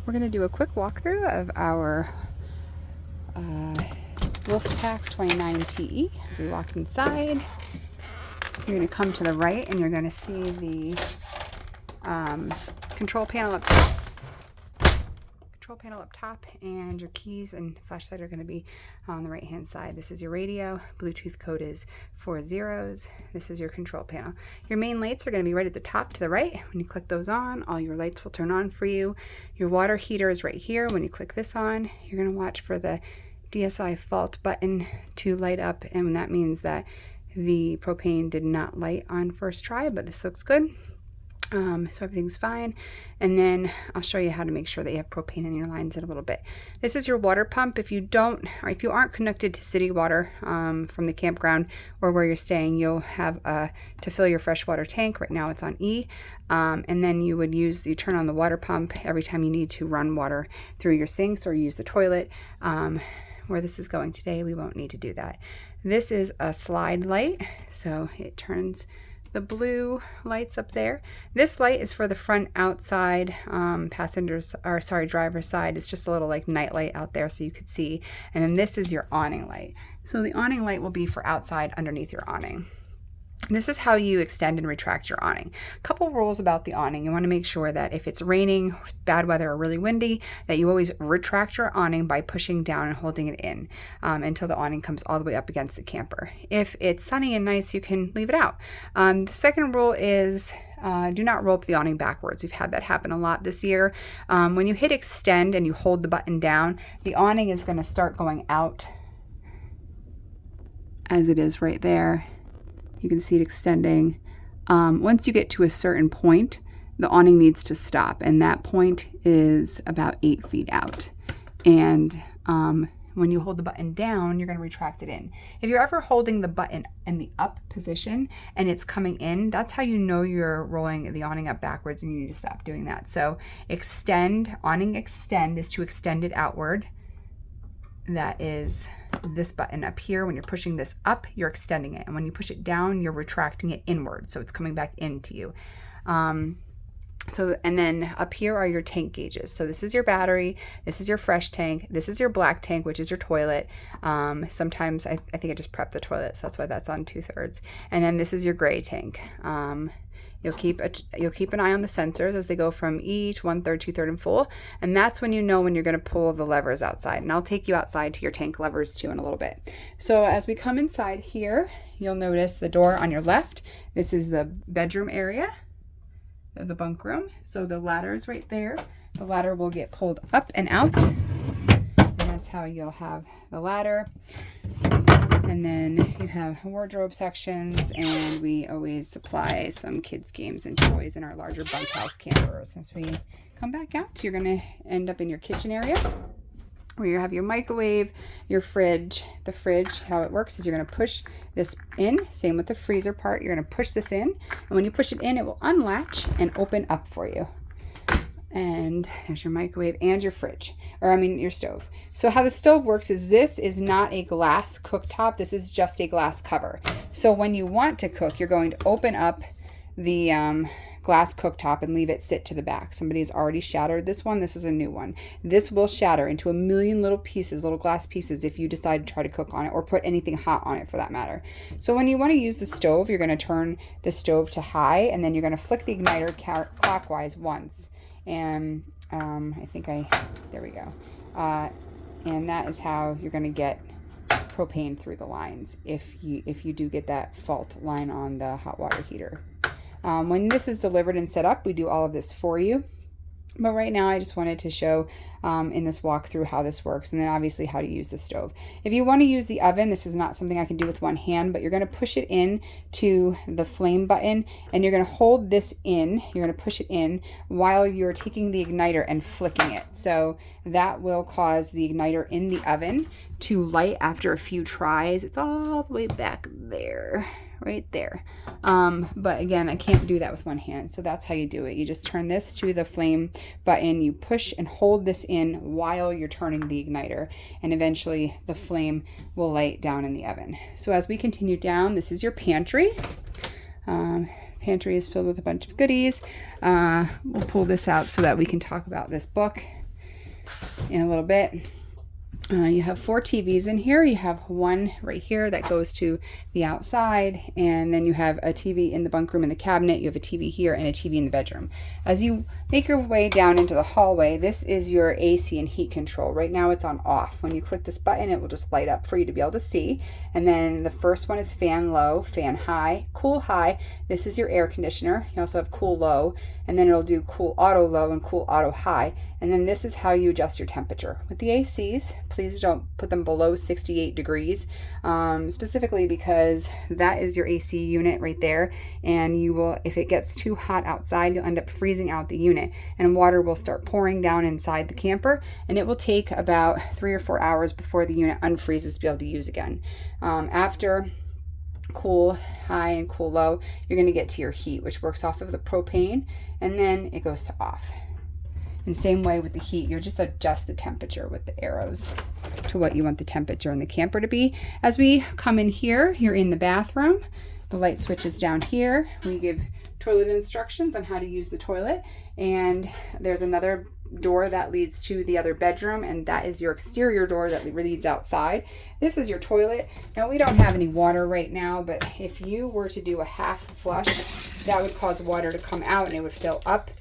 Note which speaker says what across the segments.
Speaker 1: We're going to do a quick walkthrough of our Wolfpack 29 TE. As we walk inside, you're going to come to the right and you're going to see the control panel up top. And your keys and flashlight are going to be on the right hand side. This is your radio. Bluetooth code is 40. This is your control panel. Your main lights are going to be right at the top to the right. When you click those on, all your lights will turn on for you. Your water heater is right here. When you click this on, you're going to watch for the DSI fault button to light up, and that means that the propane did not light on first try, but this looks good. So everything's fine. And then I'll show you how to make sure that you have propane in your lines in a little bit. This is your water pump. If you aren't connected to city water from the campground or where you're staying, you'll have to fill your freshwater tank. Right now it's on E. And then you turn on the water pump every time you need to run water through your sinks or use the toilet. Where this is going today, we won't need to do that. This is a slide light, so it turns the blue lights up there. This light is for the front outside driver's side. It's just a little like night light out there so you could see. And then this is your awning light. So the awning light will be for outside underneath your awning. This is how you extend and retract your awning. A couple rules about the awning. You want to make sure that if it's raining, bad weather, or really windy, that you always retract your awning by pushing down and holding it in until the awning comes all the way up against the camper. If it's sunny and nice, you can leave it out. The second rule is do not rope the awning backwards. We've had that happen a lot this year. When you hit extend and you hold the button down, the awning is going to start going out as it is right there. You can see it extending. Once you get to a certain point, the awning needs to stop, and that point is about 8 feet out. And when you hold the button down, you're going to retract it in. If you're ever holding the button in the up position and it's coming in, that's how you know you're rolling the awning up backwards, and you need to stop doing that. So awning extend is to extend it outward. That is this button up here. When you're pushing this up, you're extending it. And when you push it down, you're retracting it inward. So it's coming back into you. And then up here are your tank gauges. So this is your battery. This is your fresh tank. This is your black tank, which is your toilet. Sometimes I think I just prepped the toilet, so that's why that's on 2/3. And then this is your gray tank. You'll keep an eye on the sensors as they go from E to 1/3, 2/3, and full. And that's when you know when you're going to pull the levers outside. And I'll take you outside to your tank levers too in a little bit. So as we come inside here, you'll notice the door on your left. This is the bedroom area, the bunk room. So the ladder is right there. The ladder will get pulled up and out. And that's how you'll have the ladder. And then you have wardrobe sections, and we always supply some kids' games and toys in our larger bunkhouse campers. As we come back out, you're going to end up in your kitchen area where you have your microwave, your fridge. The fridge, how it works is you're going to push this in. Same with the freezer part. You're going to push this in, and when you push it in, it will unlatch and open up for you. And there's your microwave and your your stove. So how the stove works is this is not a glass cooktop. This is just a glass cover. So when you want to cook, you're going to open up the glass cooktop and leave it sit to the back. Somebody's already shattered this one. This is a new one. This will shatter into a million little glass pieces if you decide to try to cook on it or put anything hot on it for that matter. So when you want to use the stove, you're going to turn the stove to high, and then you're going to flick the igniter clockwise once. And there we go. And that is how you're going to get propane through the lines if you do get that fault line on the hot water heater. When this is delivered and set up, we do all of this for you. But right now I just wanted to show in this walkthrough how this works, and then obviously how to use the stove. If you want to use the oven, this is not something I can do with one hand, but you're going to push it in to the flame button, and you're going to hold this in. You're going to push it in while you're taking the igniter and flicking it. So that will cause the igniter in the oven to light after a few tries. It's all the way back there. Right there. But again, I can't do that with one hand. So that's how you do it. You just turn this to the flame button. You push and hold this in while you're turning the igniter. And eventually the flame will light down in the oven. So as we continue down, this is your pantry. Pantry is filled with a bunch of goodies. We'll pull this out so that we can talk about this book. in a little bit. You have 4 TVs in here. You have one right here that goes to the outside, and then you have a TV in the bunk room in the cabinet. You have a TV here and a TV in the bedroom. As you make your way down into the hallway, this is your AC and heat control. Right now it's on off. When you click this button, it will just light up for you to be able to see. And then the first one is fan low, fan high, cool high. This is your air conditioner. You also have cool low, and then it'll do cool auto low and cool auto high. And then this is how you adjust your temperature. With the ACs, please don't put them below 68 degrees, specifically because that is your AC unit right there. And you will, if it gets too hot outside, you'll end up freezing out the unit, and water will start pouring down inside the camper, and it will take about 3 or 4 hours before the unit unfreezes to be able to use again. After cool high and cool low, you're going to get to your heat, which works off of the propane, and then it goes to off. And same way with the heat, you just adjust the temperature with the arrows to what you want the temperature in the camper to be. As we come in here, you're in the bathroom. The light switch is down here. We give toilet instructions on how to use the toilet, and there's another door that leads to the other bedroom, and that is your exterior door that leads outside. This is your toilet. Now, we don't have any water right now, but if you were to do a half flush, that would cause water to come out and it would fill up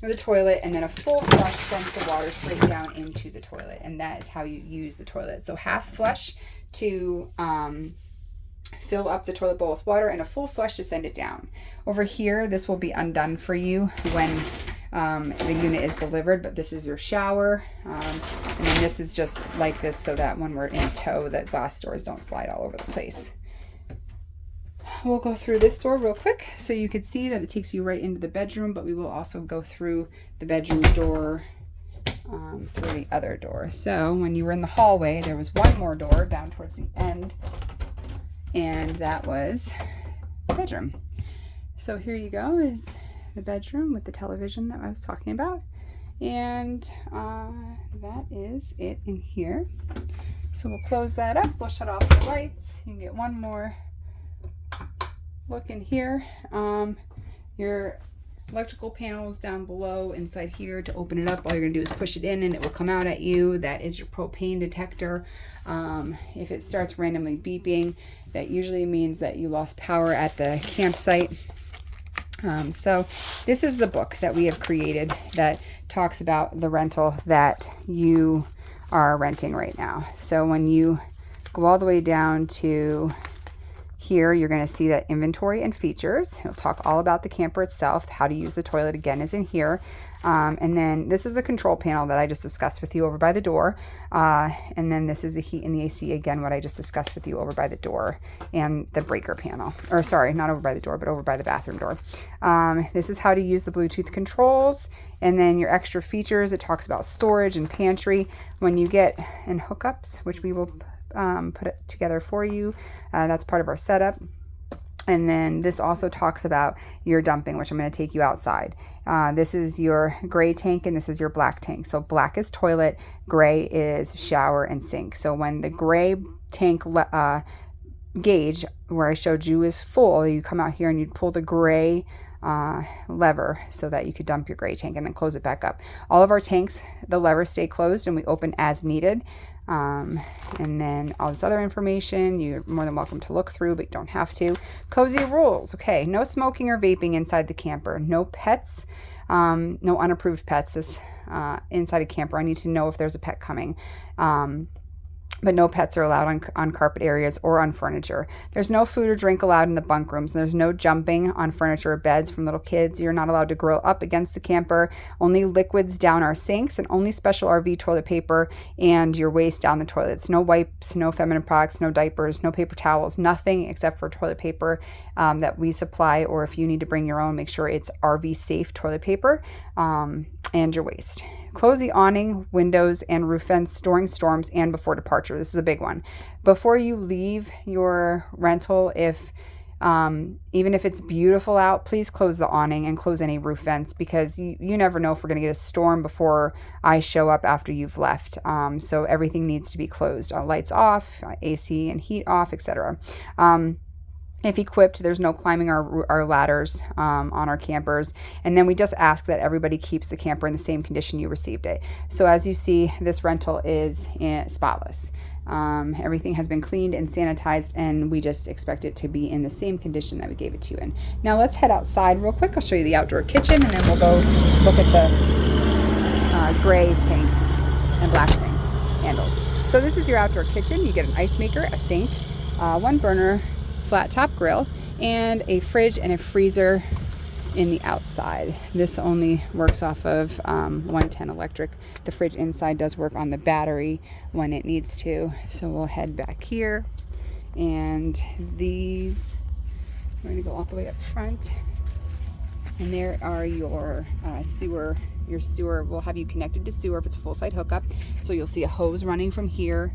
Speaker 1: the toilet, and then a full flush sends the water straight down into the toilet, and that is how you use the toilet. So half flush to fill up the toilet bowl with water, and a full flush to send it down. Over here, this will be undone for you when the unit is delivered, but this is your shower, and then this is just like this so that when we're in tow, the glass doors don't slide all over the place. We'll go through this door real quick so you could see that it takes you right into the bedroom, but we will also go through the bedroom door through the other door. So when you were in the hallway, there was one more door down towards the end, and that was the bedroom. So here you go is the bedroom with the television that I was talking about, and that is it in here. So we'll close that up. We'll shut off the lights. You can get one more look in here. Your electrical panel is down below inside here. To open it up, all you're gonna do is push it in and it will come out at you. That is your propane detector. If it starts randomly beeping, that usually means that you lost power at the campsite. So this is the book that we have created that talks about the rental that you are renting right now. So when you go all the way down to here, you're going to see that inventory and features. It'll talk all about the camper itself. How to use the toilet again is in here. And then this is the control panel that I just discussed with you over by the door. And then this is the heat and the AC, again, what I just discussed with you over by the door, and the breaker panel. Or sorry, not over by the door, but over by the bathroom door. This is how to use the Bluetooth controls. And then your extra features, it talks about storage and pantry. When you get in hookups, which we will put it together for you. That's part of our setup. And then this also talks about your dumping, which I'm going to take you outside. This is your gray tank and this is your black tank. So black is toilet, gray is shower and sink. So when the gray tank gauge where I showed you is full, you come out here and you'd pull the gray lever so that you could dump your gray tank and then close it back up. All of our tanks, the levers stay closed and we open as needed. And then all this other information you're more than welcome to look through, but you don't have to. Cozy rules. Okay, no smoking or vaping inside the camper. No pets, no unapproved pets this inside a camper. I need to know if there's a pet coming. But no pets are allowed on carpet areas or on furniture. There's no food or drink allowed in the bunk rooms. There's no jumping on furniture or beds from little kids. You're not allowed to grill up against the camper. Only liquids down our sinks and only special RV toilet paper and your waste down the toilets. No wipes, no feminine products, no diapers, no paper towels, nothing except for toilet paper that we supply, or if you need to bring your own, make sure it's RV safe toilet paper and your waste. Close the awning, windows, and roof vents during storms and before departure. This is a big one. Before you leave your rental, even if it's beautiful out, please close the awning and close any roof vents, because you never know if we're going to get a storm before I show up after you've left. So everything needs to be closed. Lights off, AC and heat off, etc. if equipped. There's no climbing our ladders on our campers. And then we just ask that everybody keeps the camper in the same condition you received it. So as you see, this rental is spotless. Everything has been cleaned and sanitized, and we just expect it to be in the same condition that we gave it to you in. Now let's head outside real quick. I'll show you the outdoor kitchen, and then we'll go look at the gray tanks and black tank handles. So this is your outdoor kitchen. You get an ice maker, a sink, 1 burner flat top grill, and a fridge and a freezer in the outside. This only works off of 110 electric. The fridge inside does work on the battery when it needs to. So we'll head back here, and these, we're going to go all the way up front, and there are your sewer. Your sewer will have you connected to sewer if it's a full site hookup. So you'll see a hose running from here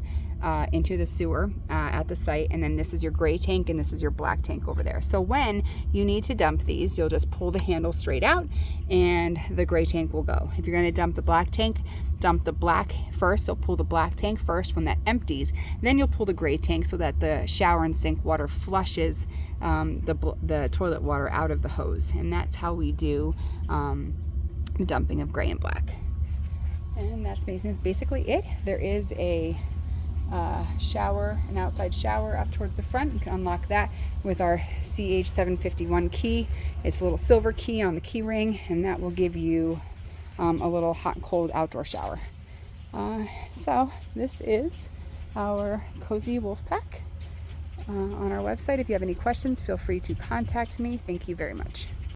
Speaker 1: into the sewer at the site, and then this is your gray tank and this is your black tank over there. So when you need to dump these, you'll just pull the handle straight out and the gray tank will go. If you're going to dump the black tank, dump the black first. So pull the black tank first. When that empties, then you'll pull the gray tank so that the shower and sink water flushes the toilet water out of the hose. And that's how we do the dumping of gray and black. And that's basically it. There is a shower, an outside shower up towards the front. You can unlock that with our CH751 key. It's a little silver key on the key ring, and that will give you a little hot and cold outdoor shower. So this is our cozy wolf pack on our website. If you have any questions, feel free to contact me. Thank you very much.